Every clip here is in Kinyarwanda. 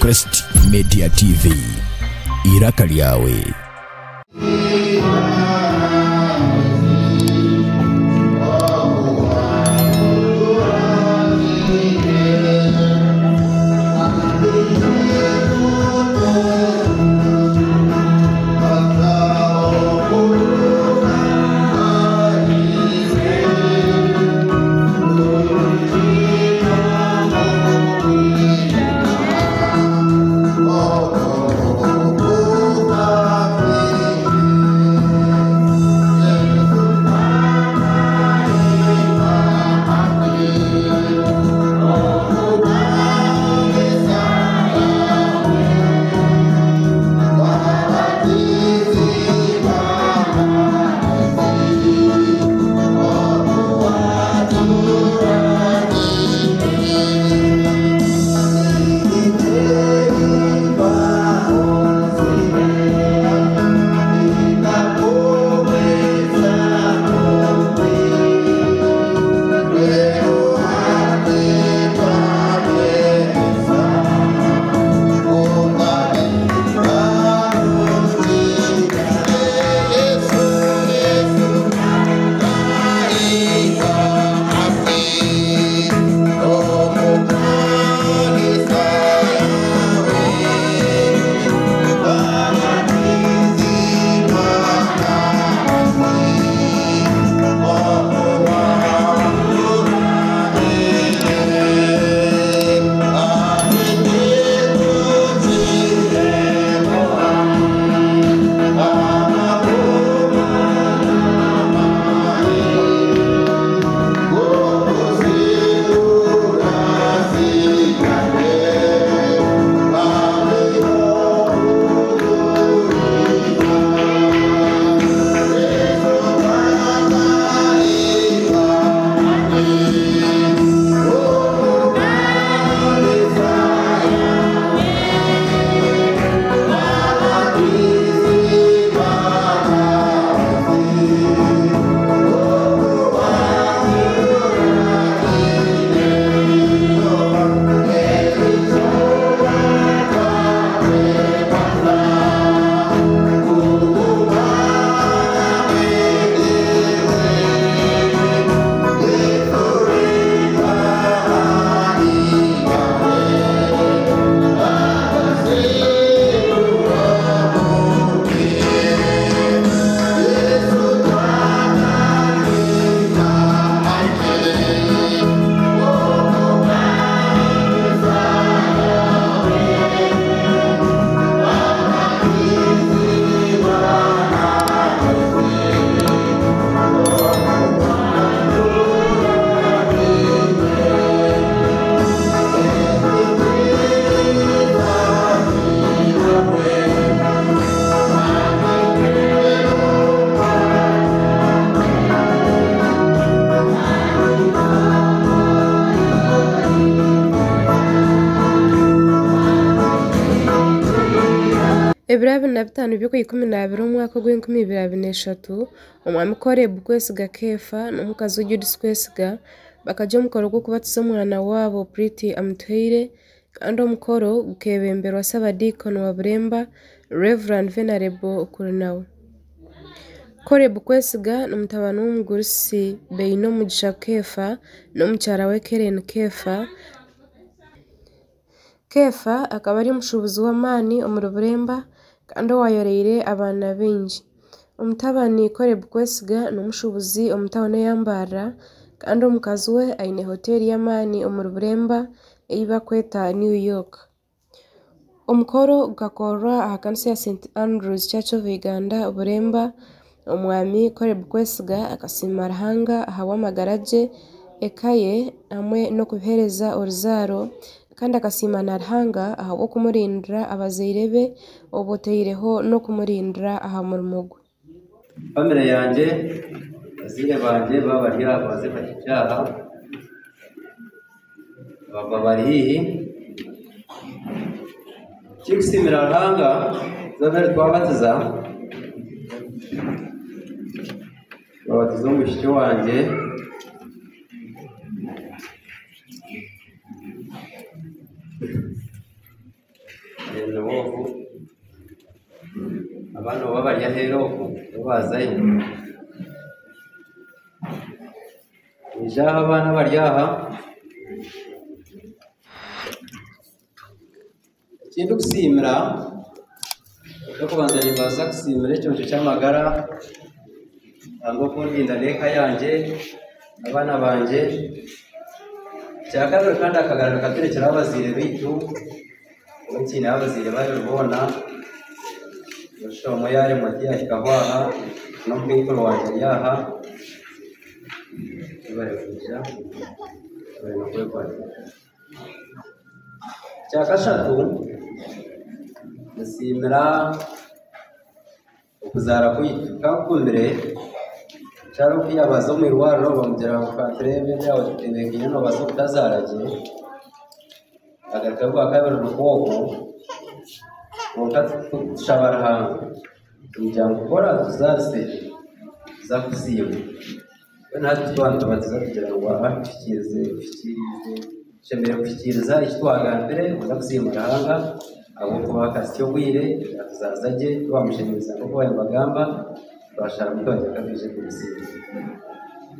Crest Media TV irakali yawe. Ebirabyo na bitano byo ku 12 umwaka gw'2023 omwami Caleb Kwesiga Kefa n'omukazi Judith Kwesiga bakajya omukoro gwo kubatiza omwana wabo Pretty Amutweire kandi omukoro gukebemberwa Sabadikon wa Buremba Reverend Venerable Kurinawe. Caleb Kwesiga n'umutabani w'umugurisi Beino Mugisha Kefa n'omukyara we Keren Kefa. Kefa akaba ari mushubuzi w'amani omuri Buremba kandi wayoreire abana bengi. Omutabani Caleb Kwesiga n'omushubuzi omutawone yambara kandi omukazi we aine hoteli y'amani omuri Buremba eiba kweta New York. Omukoro gukakorwa aha kanisa ya St Andrews Church of Uganda Buremba. Omwami Caleb Kwesiga akasima Ruhanga ahawa amagaraje ekaye hamwe no kubihereza oruzaro kandi akasima na Ruhanga ahawo kumurindira abazaire be oboteireho no kumurindira aha murimo gwe. Family yanje bazire banje babari abaze bakicyaha baba bari Chikusimira Ruhanga zabere twabatiza babatiza umushiki wanjye baje wofu abantu babarya hero bazayo ijaha abana baryaha ikintu gusimira no kubanza nibaza gusimira icyonjo cy'amagara ntabwo kundinda leka yanjye abana banje cyakabiri kandi akagaragara katerekera abazire bitu ukina abazire babibona bashomo yare matiya ikahwaha no kwikoro wanje yaha barekuja barekuja cyakashatu nasimira ukuzara kuyituka kumbere cyaro kwiyabaza mu irwaro bamugera ku katrebe yawo tebegine no bazo kutazaraje agakabwa kabiri rukoko shabaraha umuryango ukora tuzase za kusiba natwe twantu batiza kugira ngo abashikirize shemere kushikiriza itwaga mbere uza kusiba rahanga abo kubakasiyo gwire tuzazaje twamushimiriza kuko ayo magamba bashara mutonje kabije kusiba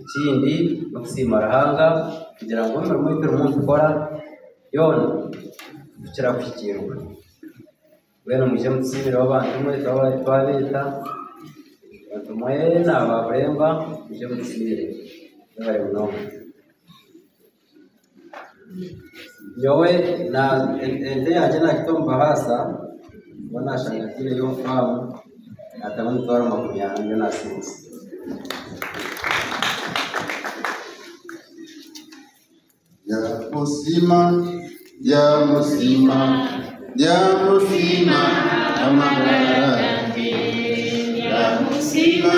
ikindi no kusima rahanga kugira ngo muri umuntu ukora yone kugira kushikirwa wena muje mutsibira w'abantu muri twabeta batumaye n'ababremba muje mutsibire bari no yowe na ende yaje na kitomba hasa wana shangakile yo famu atamani twara makumyana ndio nasinzi ya musima amagarage ya musima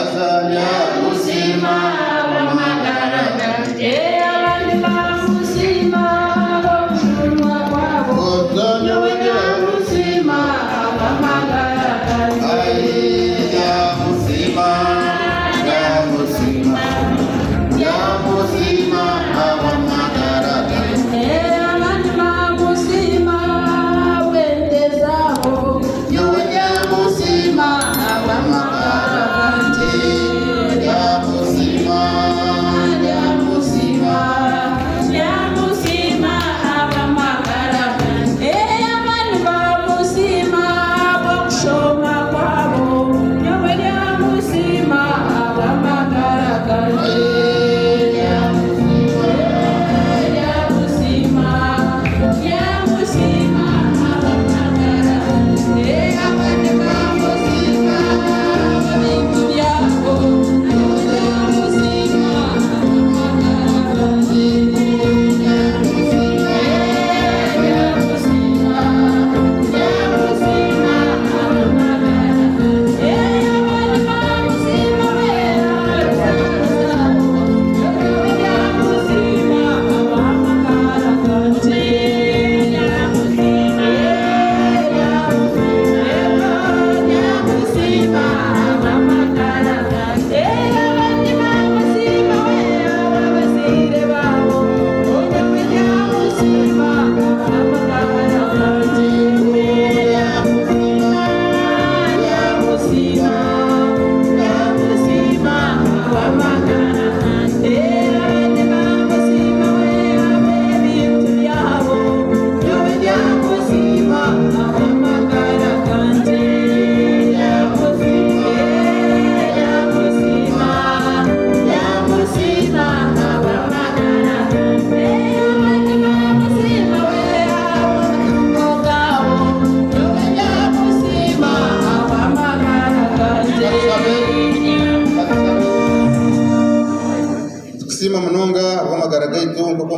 azanya musima amagarage abandi musima bashurwa kwabo ya musima amagarage ya musima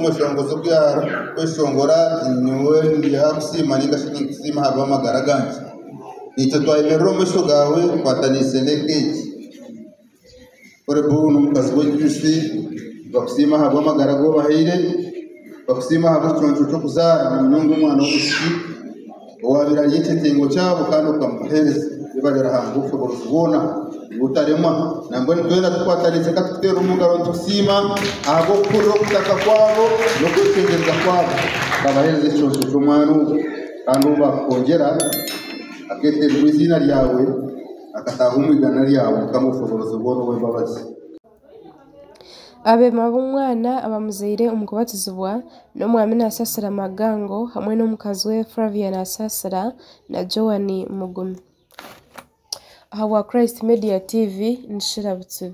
mushongozo byaro kweshongora niwe yakusima ningashiki kusima haba magaraganje nicyo twayemero musho gawe kwatanise nekeki ore bunu mukazi w'igisi bakusima haba magarago bahire bakusima haba cyonjo cyo kuzara n'ungu mwana w'igisi wabira yitetengo cyabo kandi ukamuhereza bibarera hangu ushobora kubona utarema nambo twenda tukwatanise katutera umugaro ntusima abo kuro kutaka kwabo no kwitegereza kwabo kabahereze cyose cy'umwanu kandi bakongera aketerwa izina ryawe akataha umwigana ryawe ukamuforoza ubwo we babazi abema b'umwana abamuzeyire umukubatizibwa n'umwami Nasasira Magango hamwe n'umukazi we Flavia Nasasira na Joan Mugumi. Aha wa Christ Media TV nishirabutse.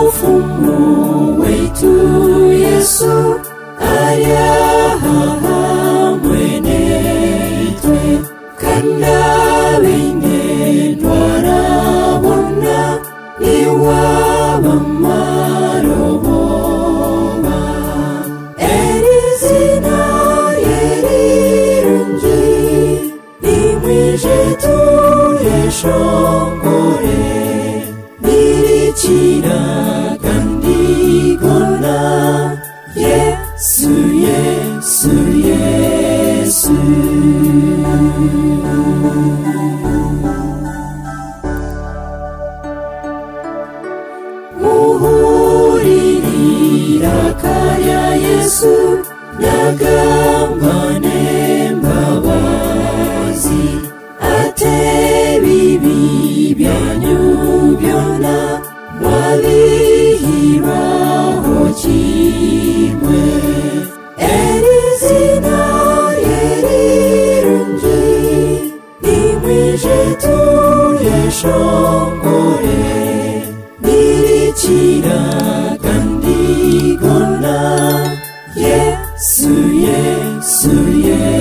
Omufumu wetu Yesu ayaha mwenetwe kanda bine twarabona iwaba maroboba erizina yerirungi nimwije tuyeshongore Chira kandigona Yesu Yesu Yesu Muhuririra kaya Yesu nagambane mbabazi ate bibi byanyu byona Mwabihiraho kimwe Erizina yerirungi Nimwije tuyeshongore Nirikira kandigona Yesu Yesu Yesu